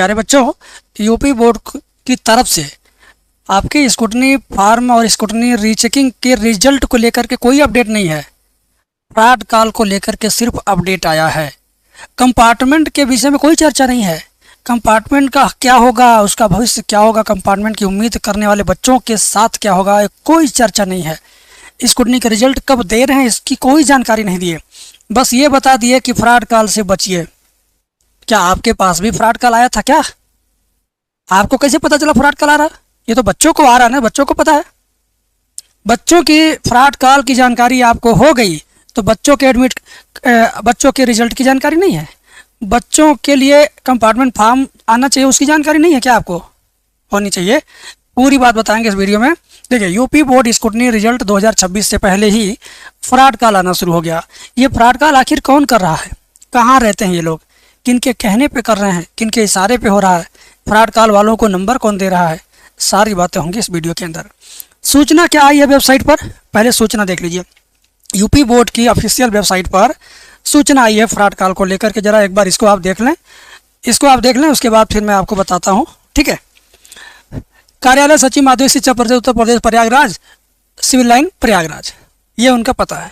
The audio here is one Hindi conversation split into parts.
प्यारे बच्चों, यूपी बोर्ड की तरफ से आपके स्क्रूटनी फार्म और स्क्रूटनी रीचेकिंग के रिजल्ट को लेकर के कोई अपडेट नहीं है। फ्रॉड कॉल को लेकर के सिर्फ अपडेट आया है। कंपार्टमेंट के विषय में कोई चर्चा नहीं है। कंपार्टमेंट का क्या होगा, उसका भविष्य क्या होगा, कंपार्टमेंट की उम्मीद करने वाले बच्चों के साथ क्या होगा, कोई चर्चा नहीं है। स्क्रूटनी के रिजल्ट कब दे रहे हैं इसकी कोई जानकारी नहीं दिए। बस ये बता दिए कि फ्रॉड कॉल से बचिए। क्या आपके पास भी फ्रॉड कॉल आया था क्या? आपको कैसे पता चला फ्रॉड कॉल आ रहा? ये तो बच्चों को आ रहा है ना, बच्चों को पता है। बच्चों की फ्रॉड कॉल की जानकारी आपको हो गई तो बच्चों के रिजल्ट की जानकारी नहीं है। बच्चों के लिए कंपार्टमेंट फॉर्म आना चाहिए, उसकी जानकारी नहीं है क्या? आपको होनी चाहिए। पूरी बात बताएंगे इस वीडियो में। देखिए, यूपी बोर्ड स्क्रूटनी रिजल्ट 2026 से पहले ही फ्रॉड कॉल आना शुरू हो गया। ये फ्रॉड कॉल आखिर कौन कर रहा है? कहाँ रहते हैं ये लोग? किनके कहने पे कर रहे हैं? किनके इशारे पे हो रहा है? फ्रॉड कॉल वालों को नंबर कौन दे रहा है? सारी बातें होंगी इस वीडियो के अंदर। सूचना क्या आई है वेबसाइट पर? पहले सूचना देख लीजिए। यूपी बोर्ड की ऑफिशियल वेबसाइट पर सूचना आई है फ्रॉड कॉल को लेकर के। जरा एक बार इसको आप देख लें, उसके बाद फिर मैं आपको बताता हूँ, ठीक है। कार्यालय सचिव माध्यमिक शिक्षा परिषद उत्तर प्रदेश प्रयागराज, सिविल लाइन प्रयागराज, ये उनका पता है।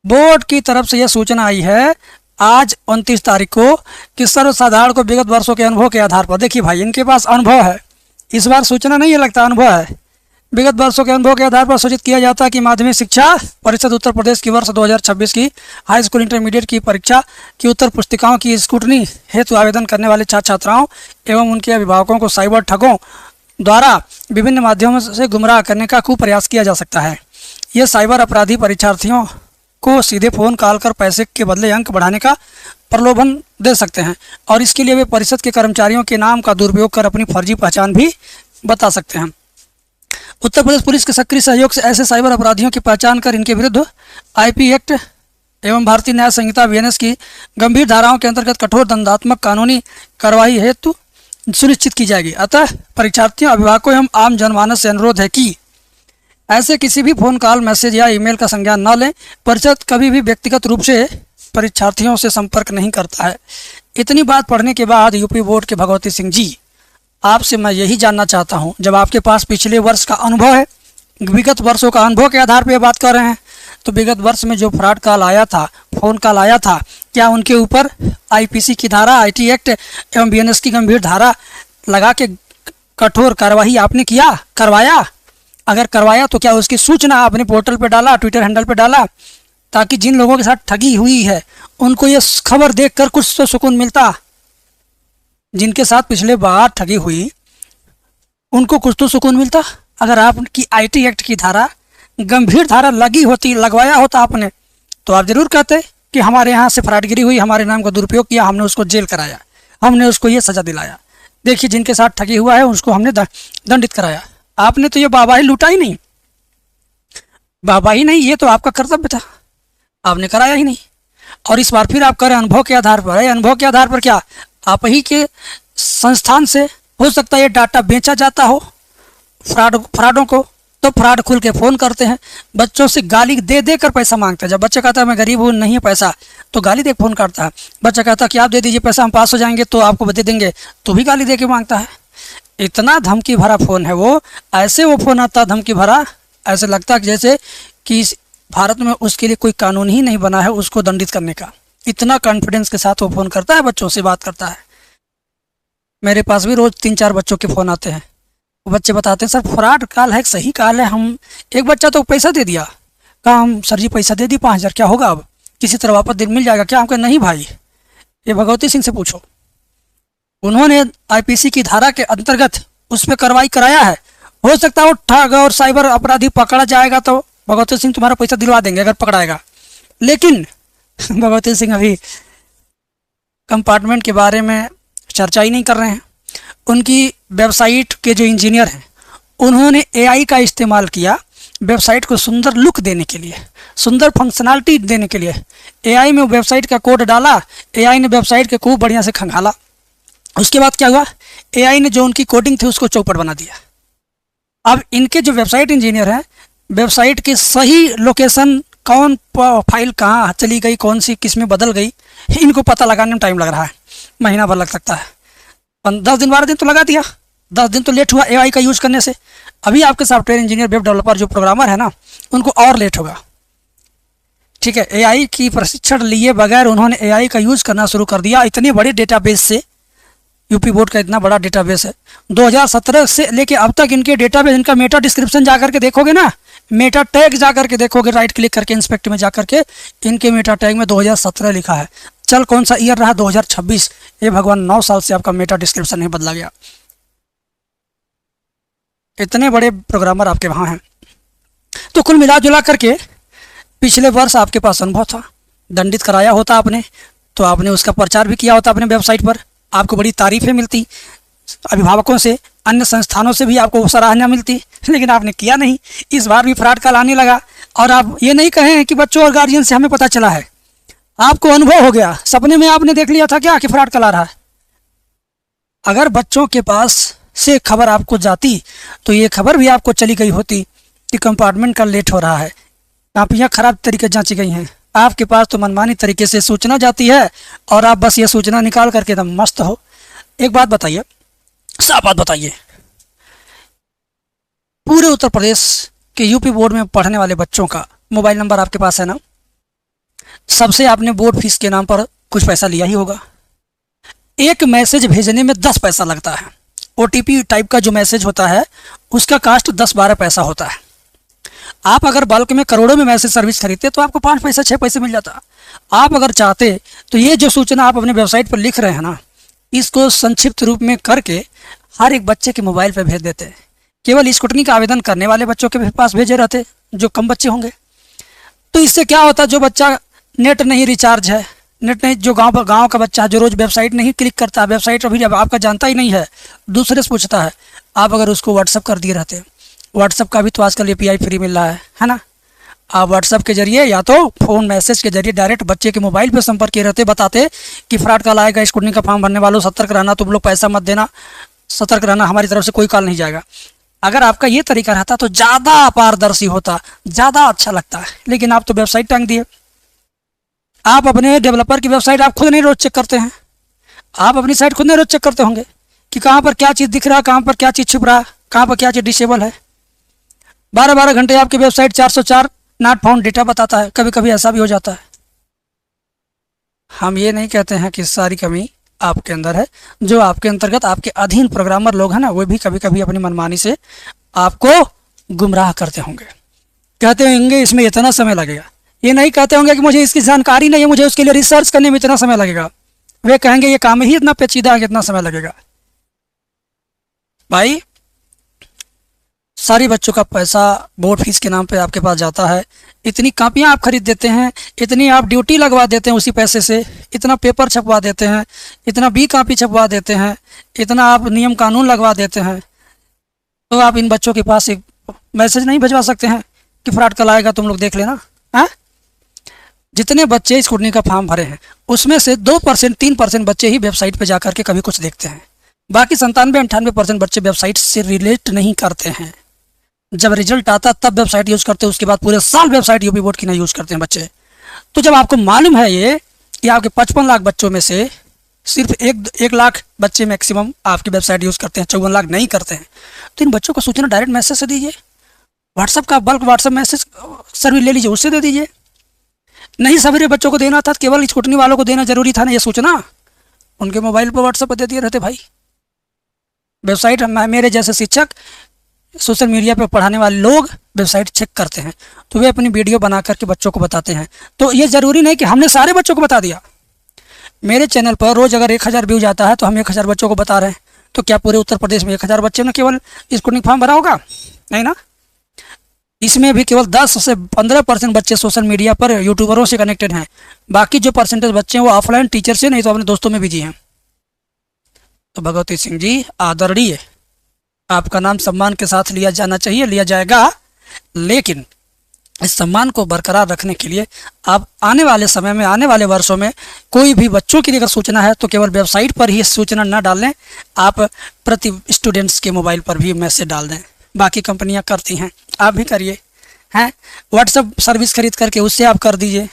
बोर्ड की तरफ से यह सूचना आई है आज 29 तारीख को कि सर्वसाधारण को विगत वर्षों के अनुभव के आधार पर, देखिए भाई इनके पास अनुभव है, इस बार सूचना नहीं है, लगता अनुभव है। विगत वर्षों के अनुभव के आधार पर सूचित किया जाता है कि माध्यमिक शिक्षा परिषद उत्तर प्रदेश की वर्ष 2026 की हाई स्कूल इंटरमीडिएट की परीक्षा की उत्तर पुस्तिकाओं की स्क्रूटनी हेतु आवेदन करने वाले छात्र छात्राओं एवं उनके अभिभावकों को साइबर ठगों द्वारा विभिन्न माध्यमों से गुमराह करने का कुप्रयास किया जा सकता है। ये साइबर अपराधी परीक्षार्थियों को सीधे फ़ोन कॉल कर पैसे के बदले अंक बढ़ाने का प्रलोभन दे सकते हैं और इसके लिए वे परिषद के कर्मचारियों के नाम का दुरुपयोग कर अपनी फर्जी पहचान भी बता सकते हैं। उत्तर प्रदेश पुलिस के सक्रिय सहयोग से ऐसे साइबर अपराधियों की पहचान कर इनके विरुद्ध आईपी एक्ट एवं भारतीय न्याय संहिता बीएनएस की गंभीर धाराओं के अंतर्गत कठोर दंडात्मक कानूनी कार्रवाई हेतु सुनिश्चित की जाएगी। अतः परीक्षार्थियों, अभिभावकों एवं आम जनमानस से अनुरोध है कि ऐसे किसी भी फ़ोन कॉल, मैसेज या ईमेल का संज्ञान न लें। परिषद कभी भी व्यक्तिगत रूप से परीक्षार्थियों से संपर्क नहीं करता है। इतनी बात पढ़ने के बाद यूपी बोर्ड के भगवती सिंह जी, आपसे मैं यही जानना चाहता हूं, जब आपके पास पिछले वर्ष का अनुभव है, विगत वर्षों का अनुभव के आधार पर ये बात कर रहे हैं, तो विगत वर्ष में जो फ्रॉड कॉल आया था, फ़ोन कॉल आया था, क्या उनके ऊपर आईपीसी की धारा, आईटी एक्ट एवं बीएनएस की गंभीर धारा लगा के कठोर कार्रवाई आपने करवाया? अगर करवाया तो क्या उसकी सूचना आपने पोर्टल पे डाला, ट्विटर हैंडल पे डाला, ताकि जिन लोगों के साथ ठगी हुई है उनको ये खबर देखकर कुछ तो सुकून मिलता? जिनके साथ पिछले बार ठगी हुई उनको कुछ तो सुकून मिलता। अगर आपकी आईटी एक्ट की धारा, गंभीर धारा लगवाया होता आपने, तो आप जरूर कहते कि हमारे यहाँ से फ्रॉडगिरी हुई, हमारे नाम का दुरुपयोग किया, हमने उसको जेल कराया, हमने उसको ये सज़ा दिलाया। देखिए, जिनके साथ ठगी हुआ है उसको हमने दंडित कराया। आपने तो ये वाहवाही लूटा ही नहीं, वाहवाही नहीं, ये तो आपका कर्तव्य था, आपने कराया ही नहीं। और इस बार फिर आप करें अनुभव के आधार पर। अनुभव के आधार पर क्या आप ही के संस्थान से हो सकता है ये डाटा बेचा जाता हो फ्रॉडों को? तो फ्रॉड खुल के फ़ोन करते हैं, बच्चों से गाली दे दे कर पैसा मांगते हैं। जब बच्चा कहता है मैं गरीब हूँ, नहीं है पैसा, तो गाली दे फ़ोन करता है। बच्चा कहता है कि आप दे दीजिए पैसा, हम पास हो जाएंगे तो आपको दे देंगे, तो भी गाली दे के मांगता है। इतना धमकी भरा फ़ोन है वो। ऐसे वो फ़ोन आता धमकी भरा, ऐसे लगता है जैसे कि भारत में उसके लिए कोई कानून ही नहीं बना है उसको दंडित करने का। इतना कॉन्फिडेंस के साथ वो फ़ोन करता है, बच्चों से बात करता है। मेरे पास भी रोज़ 3-4 बच्चों के फ़ोन आते हैं। वो बच्चे बताते हैं सर फ्रॉड कॉल है, सही कॉल है। हम एक बच्चा तो पैसा दे दिया, कहा हम सर जी पैसा दे दी 5000, क्या होगा अब, किसी तरह वापस दिन मिल जाएगा क्या? हम कहे नहीं भाई, ये भगवती सिंह से पूछो, उन्होंने आईपीसी की धारा के अंतर्गत उस पर कार्रवाई कराया है। हो सकता है वो ठग और साइबर अपराधी पकड़ा जाएगा तो भगवती सिंह तुम्हारा पैसा दिलवा देंगे अगर पकड़ाएगा। लेकिन भगवती सिंह अभी कंपार्टमेंट के बारे में चर्चा ही नहीं कर रहे हैं। उनकी वेबसाइट के जो इंजीनियर हैं उन्होंने एआई का इस्तेमाल किया वेबसाइट को सुंदर लुक देने के लिए, सुंदर फंक्शनलिटी देने के लिए। एआई में वेबसाइट का कोड डाला, एआई ने वेबसाइट के खूब बढ़िया से खंगाला। उसके बाद क्या हुआ, एआई ने जो उनकी कोडिंग थी उसको चौपट बना दिया। अब इनके जो वेबसाइट इंजीनियर हैं, वेबसाइट की सही लोकेशन, कौन फाइल कहाँ चली गई, कौन सी किस में बदल गई, इनको पता लगाने में टाइम लग रहा है, महीना भर लग सकता है। 10 दिन 12 दिन तो लगा दिया, 10 दिन तो लेट हुआ एआई का यूज़ करने से। अभी आपके सॉफ्टवेयर इंजीनियर, वेब डेवलपर जो प्रोग्रामर है ना, उनको और लेट होगा। ठीक है, एआई की प्रशिक्षण लिए बगैर उन्होंने एआई का यूज़ करना शुरू कर दिया इतने बड़े डेटाबेस से। यूपी बोर्ड का इतना बड़ा डेटाबेस है, 2017 से लेके अब तक इनके डेटाबेस, इनका मेटा डिस्क्रिप्शन जा करके देखोगे ना, मेटा टैग जा करके देखोगे, राइट क्लिक करके इंस्पेक्ट में जा करके, इनके मेटा टैग में 2017 लिखा है। चल कौन सा ईयर रहा, 2026। ये भगवान 9 साल से आपका मेटा डिस्क्रिप्शन नहीं बदला गया। इतने बड़े प्रोग्रामर आपके वहाँ हैं। तो कुल मिला जुला करके पिछले वर्ष आपके पास अनुभव था, दंडित कराया होता आपने, तो आपने उसका प्रचार भी किया होता अपने वेबसाइट पर, आपको बड़ी तारीफें मिलती, अभिभावकों से, अन्य संस्थानों से भी आपको सराहना मिलती, लेकिन आपने किया नहीं। इस बार भी फ्रॉड कॉल आने लगा, और आप ये नहीं कहें कि बच्चों और गार्जियन से हमें पता चला है, आपको अनुभव हो गया, सपने में आपने देख लिया था क्या कि फ्रॉड कॉल आ रहा है। अगर बच्चों के पास से खबर आपको जाती तो ये खबर भी आपको चली गई होती कि कंपार्टमेंट का लेट हो रहा है, कापियाँ खराब तरीके जांची गई हैं। आपके पास तो मनमानी तरीके से सूचना जाती है और आप बस ये सूचना निकाल करके एकदम मस्त हो। एक बात बताइए, साफ बात बताइए, पूरे उत्तर प्रदेश के यूपी बोर्ड में पढ़ने वाले बच्चों का मोबाइल नंबर आपके पास है ना? सबसे आपने बोर्ड फीस के नाम पर कुछ पैसा लिया ही होगा। एक मैसेज भेजने में 10 पैसा लगता है। ओटीपी टाइप का जो मैसेज होता है उसका कास्ट 10-12 पैसा होता है। आप अगर बल्क में करोड़ों में मैसेज सर्विस खरीदते तो आपको 5 पैसा 6 पैसे मिल जाता। आप अगर चाहते तो ये जो सूचना आप अपने वेबसाइट पर लिख रहे हैं ना, इसको संक्षिप्त रूप में करके हर एक बच्चे के मोबाइल पर भेज देते। केवल स्कूटनी का आवेदन करने वाले बच्चों के पास भेजे रहते, जो कम बच्चे होंगे। तो इससे क्या होता, जो बच्चा नेट नहीं रिचार्ज है, नेट नहीं, जो गांव का बच्चा है जो रोज़ वेबसाइट नहीं क्लिक करता, वेबसाइट अभी जब आपका जानता ही नहीं है, दूसरे से पूछता है, आप अगर उसको व्हाट्सअप कर दिए रहते, व्हाट्सअप का भी तो आजकल API फ्री मिल रहा है ना, आप व्हाट्सअप के जरिए या तो फ़ोन मैसेज के जरिए डायरेक्ट बच्चे के मोबाइल पर संपर्क किए रहते, बताते कि फ्रॉड कॉल आएगा, स्कूटनी का फॉर्म भरने वालों सतर्क रहना, तुम लोग पैसा मत देना, सतर्क रहना, हमारी तरफ से कोई कॉल नहीं जाएगा। अगर आपका ये तरीका रहता तो ज़्यादा पारदर्शी होता, ज़्यादा अच्छा लगता है। लेकिन आप तो वेबसाइट टांग दिए। आप अपने डेवलपर की वेबसाइट आप खुद नहीं रोज़ चेक करते हैं, आप अपनी साइट खुद नहीं रोज़ चेक करते होंगे कि कहाँ पर क्या चीज़ दिख रहा है, कहाँ पर क्या चीज़ छुप रहा है, कहाँ पर क्या चीज़ डिसेबल है। 12-12 घंटे आपकी वेबसाइट 404 नॉट फाउंड डेटा बताता है, कभी कभी ऐसा भी हो जाता है। हम ये नहीं कहते हैं कि सारी कमी आपके अंदर है, जो आपके अंतर्गत आपके अधीन प्रोग्रामर लोग हैं ना, वो भी कभी कभी अपनी मनमानी से आपको गुमराह करते होंगे। कहते होंगे इसमें इतना समय लगेगा, ये नहीं कहते होंगे कि मुझे इसकी जानकारी नहीं है, मुझे उसके लिए रिसर्च करने में इतना समय लगेगा। वे कहेंगे ये काम ही इतना पेचीदा है कि इतना समय लगेगा। भाई, सारी बच्चों का पैसा बोर्ड फीस के नाम पे आपके पास जाता है, इतनी कापियाँ आप खरीद देते हैं, इतनी आप ड्यूटी लगवा देते हैं उसी पैसे से, इतना पेपर छपवा देते हैं, इतना बी कॉपी छपवा देते हैं, इतना आप नियम कानून लगवा देते हैं, तो आप इन बच्चों के पास एक मैसेज नहीं भिजवा सकते हैं कि फ्रॉड कॉल आएगा, तुम लोग देख लेना। हाँ, जितने बच्चे स्कूटनी का फॉर्म भरे हैं उसमें से 2% 3% बच्चे ही वेबसाइट पर जा करके कभी कुछ देखते हैं, बाकी 97-98% बच्चे वेबसाइट से रिलेट नहीं करते हैं। जब रिजल्ट आता तब वेबसाइट यूज़ करते हैं, उसके बाद पूरे साल वेबसाइट यूपी बोर्ड की नहीं यूज़ करते हैं बच्चे। तो जब आपको मालूम है ये कि आपके 55 लाख बच्चों में से सिर्फ 1 लाख बच्चे मैक्सिमम आपकी वेबसाइट यूज़ करते हैं, 54 लाख नहीं करते हैं, तो इन बच्चों को सूचना डायरेक्ट मैसेज से दीजिए। व्हाट्सअप का बल्क व्हाट्सअप मैसेज सर्विस ले लीजिए, उससे दे दीजिए। नहीं सवेरे बच्चों को देना था, केवल स्कूटनी वालों को देना जरूरी था ना ये सूचना, उनके मोबाइल पर व्हाट्सएप पर दे दिए रहते। भाई, वेबसाइट मेरे जैसे शिक्षक, सोशल मीडिया पर पढ़ाने वाले लोग वेबसाइट चेक करते हैं, तो वे अपनी वीडियो बना करके बच्चों को बताते हैं। तो ये ज़रूरी नहीं कि हमने सारे बच्चों को बता दिया। मेरे चैनल पर रोज़ अगर 1000 व्यूज आता है तो हम 1000 बच्चों को बता रहे हैं, तो क्या पूरे उत्तर प्रदेश में 1000 बच्चे ने केवल स्कूटनी फॉर्म भरा होगा? नहीं ना। इसमें भी केवल 10 से 15% बच्चे सोशल मीडिया पर यूट्यूबरों से कनेक्टेड हैं, बाकी जो परसेंटेज बच्चे हैं वो ऑफलाइन टीचर से, नहीं तो अपने दोस्तों में बिजी हैं। तो भगवती सिंह जी आदरणीय, आपका नाम सम्मान के साथ लिया जाना चाहिए, लिया जाएगा, लेकिन इस सम्मान को बरकरार रखने के लिए आप आने वाले समय में, आने वाले वर्षों में कोई भी बच्चों की अगर सूचना है तो केवल वेबसाइट पर ही सूचना न डालें, आप प्रति स्टूडेंट्स के मोबाइल पर भी मैसेज डाल दें। बाकी कंपनियां करती हैं, आप भी करिए। हैं, व्हाट्सअप सर्विस खरीद करके उससे आप कर दीजिए,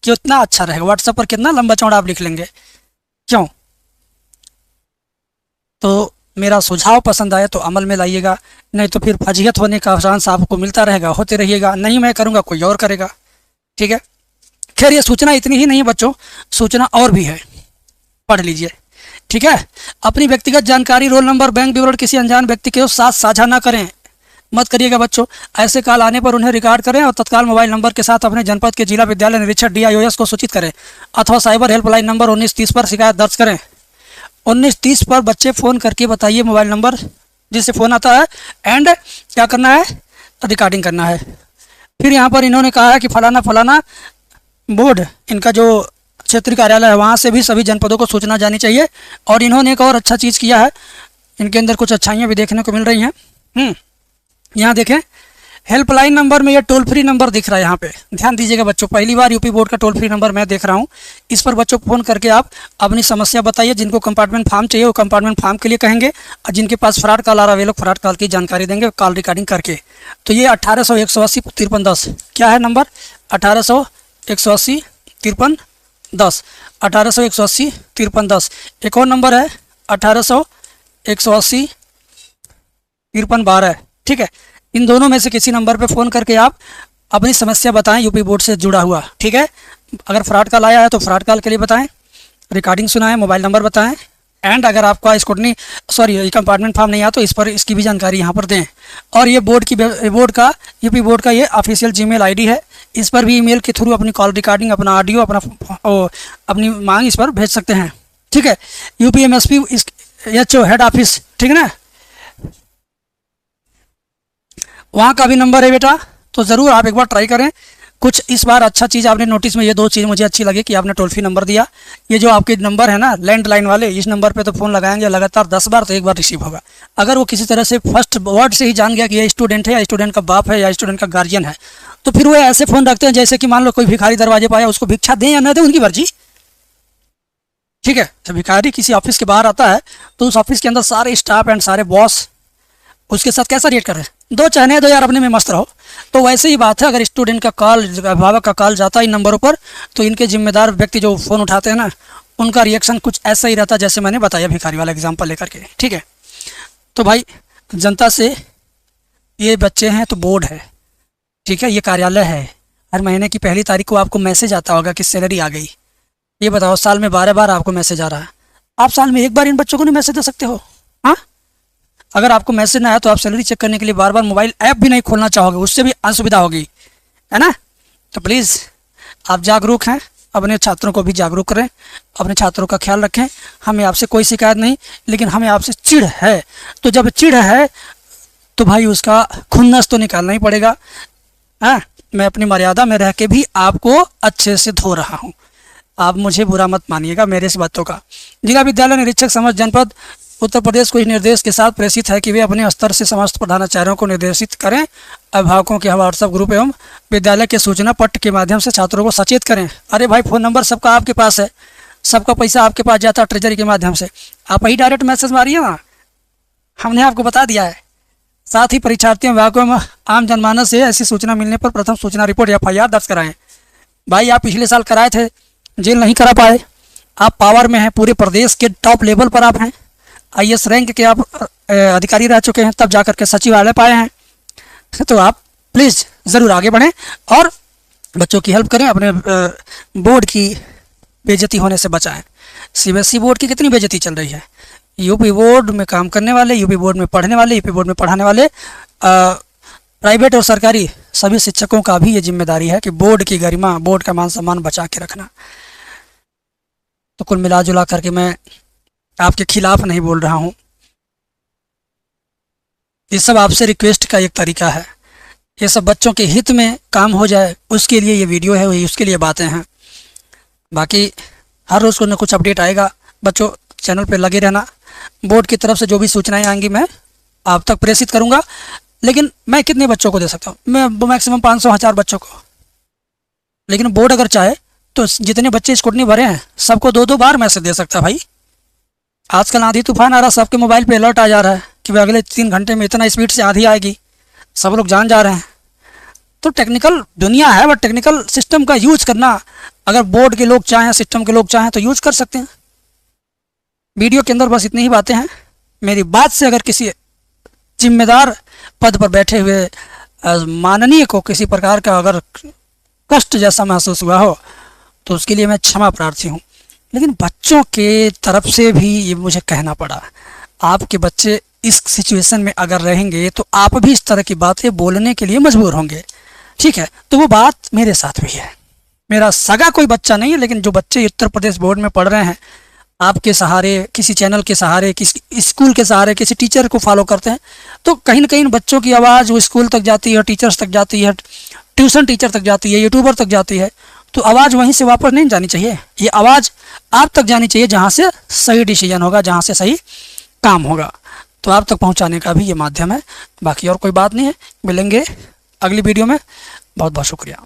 कितना अच्छा रहेगा। व्हाट्सएप पर कितना लंबा चौड़ा आप लिख लेंगे, क्यों? तो मेरा सुझाव पसंद आए तो अमल में लाइएगा, नहीं तो फिर फजीहत होने का चांस आपको मिलता रहेगा, होते रहिएगा। नहीं मैं करूँगा कोई और करेगा, ठीक है। खैर ये सूचना इतनी ही नहीं है बच्चों, सूचना और भी है, पढ़ लीजिए, ठीक है। अपनी व्यक्तिगत जानकारी, रोल नंबर, बैंक विवरण किसी अनजान व्यक्ति के साथ साझा ना करें, मत करिएगा बच्चों। ऐसे कॉल आने पर उन्हें रिकॉर्ड करें और तत्काल मोबाइल नंबर के साथ अपने जनपद के जिला विद्यालय निरीक्षक DIOS को सूचित करें अथवा साइबर हेल्पलाइन नंबर 1930 पर शिकायत दर्ज करें। 1930 पर बच्चे फ़ोन करके बताइए मोबाइल नंबर जिससे फ़ोन आता है, एंड क्या करना है, रिकॉर्डिंग करना है। फिर यहाँ पर इन्होंने कहा है कि फलाना फलाना बोर्ड, इनका जो क्षेत्रीय कार्यालय है वहाँ से भी सभी जनपदों को सूचना जानी चाहिए। और इन्होंने एक और अच्छा चीज़ किया है, इनके अंदर कुछ अच्छाइयाँ भी देखने को मिल रही हैं। यहाँ देखें, हेल्पलाइन नंबर में ये टोल फ्री नंबर दिख रहा है, यहाँ पे ध्यान दीजिएगा बच्चों। पहली बार यूपी बोर्ड का टोल फ्री नंबर मैं देख रहा हूँ। इस पर बच्चों फ़ोन करके आप अपनी समस्या बताइए। जिनको कंपार्टमेंट फॉर्म चाहिए वो कंपार्टमेंट फॉर्म के लिए कहेंगे, और जिनके पास फ्रॉड कॉल आ रहा है वे लोग फ्रॉड कॉल की जानकारी देंगे कॉल रिकॉर्डिंग करके। तो ये 1800 180 5310 क्या है नंबर, 1800 180 5310, 1800 180 5310। एक और नंबर है 1800 180 5312, ठीक है। इन दोनों में से किसी नंबर पे फ़ोन करके आप अपनी समस्या बताएं यूपी बोर्ड से जुड़ा हुआ, ठीक है। अगर फ्रॉड कॉल आया है तो फ्रॉड कॉल के लिए बताएं, रिकॉर्डिंग सुनाएं, मोबाइल नंबर बताएं, एंड अगर आपका स्कूटनी कंपार्टमेंट फॉर्म नहीं आया तो इस पर इसकी भी जानकारी यहाँ पर दें। और ये यूपी बोर्ड का ये ऑफिशियल जीमेल आईडी है, इस पर भी ईमेल के थ्रू अपनी कॉल रिकॉर्डिंग, अपना ऑडियो, अपनी मांग इस पर भेज सकते हैं, ठीक है। UPMSP HO हेड ऑफिस, ठीक है ना, वहाँ का भी नंबर है बेटा। तो ज़रूर आप एक बार ट्राई करें। कुछ इस बार अच्छा चीज़ आपने नोटिस में, ये दो चीज़ मुझे अच्छी लगी कि आपने टोल फ्री नंबर दिया। ये जो आपके नंबर है ना लैंडलाइन वाले, इस नंबर पे तो फ़ोन लगाएंगे लगातार 10 बार तो एक बार रिसीव होगा। अगर वो किसी तरह से फर्स्ट वर्ड से ही जान गया कि ये स्टूडेंट है या स्टूडेंट का बाप है या स्टूडेंट का गार्जियन है, तो फिर वो ऐसे फ़ोन रखते हैं जैसे कि मान लो कोई भिखारी दरवाजे पर आया, उसको भिक्षा दें या न दें उनकी मर्जी, ठीक है। जब भिखारी किसी ऑफिस के बाहर आता है तो उस ऑफिस के अंदर सारे स्टाफ एंड सारे बॉस उसके साथ कैसा रिएक्ट कर रहे हैं, दो चाहने दो यार, अपने में मस्त रहो। तो वैसे ही बात है, अगर स्टूडेंट का कॉल, अभिभावक का कॉल जाता है इन नंबरों पर, तो इनके जिम्मेदार व्यक्ति जो फ़ोन उठाते हैं ना, उनका रिएक्शन कुछ ऐसा ही रहता है जैसे मैंने बताया भिखारी वाला एग्जाम्पल लेकर के, ठीक है। तो भाई जनता से, ये बच्चे हैं तो बोर्ड है, ठीक है, ये कार्यालय है। हर महीने की पहली तारीख को आपको मैसेज आता होगा कि सैलरी आ गई। ये बताओ, साल में 12 बार आपको मैसेज आ रहा है, आप साल में एक बार इन बच्चों को नहीं मैसेज दे सकते हो? हाँ, अगर आपको मैसेज ना आया तो आप सैलरी चेक करने के लिए बार बार मोबाइल ऐप भी नहीं खोलना चाहोगे, उससे भी असुविधा होगी, है ना। तो प्लीज़ आप जागरूक हैं, अपने छात्रों को भी जागरूक करें, अपने छात्रों का ख्याल रखें। हमें आपसे कोई शिकायत नहीं, लेकिन हमें आपसे चिढ़ है। तो जब चिढ़ है तो भाई उसका खुन्नस तो निकालना ही पड़ेगा। हाँ, मैं अपनी मर्यादा में रह के भी आपको अच्छे से धो रहा हूँ, आप मुझे बुरा मत मानिएगा मेरे इस बातों का। जिला विद्यालय निरीक्षक समस्त जनपद उत्तर प्रदेश को इस निर्देश के साथ प्रेषित है कि वे अपने स्तर से समस्त प्रधानाचार्यों को निर्देशित करें, अभिभावकों के व्हाट्सएप ग्रुप एवं विद्यालय के सूचना पट्ट के माध्यम से छात्रों को सचेत करें। अरे भाई, फ़ोन नंबर सबका आपके पास है, सबका पैसा आपके पास जाता है ट्रेजरी के माध्यम से, आप वही डायरेक्ट मैसेज मारिए ना, हमने आपको बता दिया है। साथ ही परीक्षार्थियों, अभिभावकों एवं आम जनमानस से ऐसी सूचना मिलने पर प्रथम सूचना रिपोर्ट FIR दर्ज कराएं। भाई आप पिछले साल कराए थे, जेल नहीं करा पाए, आप पावर में हैं, पूरे प्रदेश के टॉप लेवल पर आप हैं, IAS रैंक के आप अधिकारी रह चुके हैं, तब जाकर के सचिवालय पाए हैं। तो आप प्लीज़ ज़रूर आगे बढ़ें और बच्चों की हेल्प करें, अपने बोर्ड की बेइज्जती होने से बचाएं। CBSE बोर्ड की कितनी बेइज्जती चल रही है, यूपी बोर्ड में काम करने वाले, यूपी बोर्ड में पढ़ने वाले, यूपी बोर्ड में पढ़ाने वाले प्राइवेट और सरकारी सभी शिक्षकों का भी ये जिम्मेदारी है कि बोर्ड की गरिमा, बोर्ड का मान सम्मान बचा के रखना। तो कुल मिला जुला करके मैं आपके खिलाफ नहीं बोल रहा हूँ, ये सब आपसे रिक्वेस्ट का एक तरीका है, ये सब बच्चों के हित में काम हो जाए उसके लिए ये वीडियो है, वही उसके लिए बातें हैं। बाकी हर रोज़ कुछ न कुछ अपडेट आएगा, बच्चों चैनल पे लगे रहना। बोर्ड की तरफ से जो भी सूचनाएं आएंगी मैं आप तक प्रेषित करूंगा, लेकिन मैं कितने बच्चों को दे सकता हूँ, मैं मैक्सिमम 500-1000 बच्चों को, लेकिन बोर्ड अगर चाहे तो जितने बच्चे स्कूटनी भरे हैं सबको 2-2 बार मैसेज दे सकता है। भाई आजकल आंधी तूफान आ रहा, सबके मोबाइल पे अलर्ट आ जा रहा है कि भाई अगले 3 घंटे में इतना स्पीड से आंधी आएगी, सब लोग जान जा रहे हैं। तो टेक्निकल दुनिया है, बट टेक्निकल सिस्टम का यूज करना अगर बोर्ड के लोग चाहें, सिस्टम के लोग चाहें तो यूज कर सकते हैं। वीडियो के अंदर बस इतनी ही बातें हैं। मेरी बात से अगर किसी जिम्मेदार पद पर बैठे हुए माननीय को किसी प्रकार का अगर कष्ट जैसा महसूस हुआ हो तो उसके लिए मैं क्षमा प्रार्थी हूँ। लेकिन बच्चों के तरफ से भी ये मुझे कहना पड़ा, आपके बच्चे इस सिचुएशन में अगर रहेंगे तो आप भी इस तरह की बातें बोलने के लिए मजबूर होंगे। ठीक है, तो वो बात मेरे साथ भी है। मेरा सगा कोई बच्चा नहीं है, लेकिन जो बच्चे उत्तर प्रदेश बोर्ड में पढ़ रहे हैं, आपके सहारे, किसी चैनल के सहारे, किसी स्कूल के सहारे, किसी टीचर को फॉलो करते हैं, तो कहीं ना कहीं बच्चों की आवाज़ वो स्कूल तक जाती है, टीचर्स तक जाती है, ट्यूशन टीचर तक जाती है, यूट्यूबर तक जाती है। तो आवाज़ वहीं से वापस नहीं जानी चाहिए, ये आवाज़ आप तक जानी चाहिए जहाँ से सही डिसीजन होगा, जहाँ से सही काम होगा। तो आप तक पहुँचाने का भी ये माध्यम है। बाकी और कोई बात नहीं है। मिलेंगे अगली वीडियो में। बहुत बहुत शुक्रिया।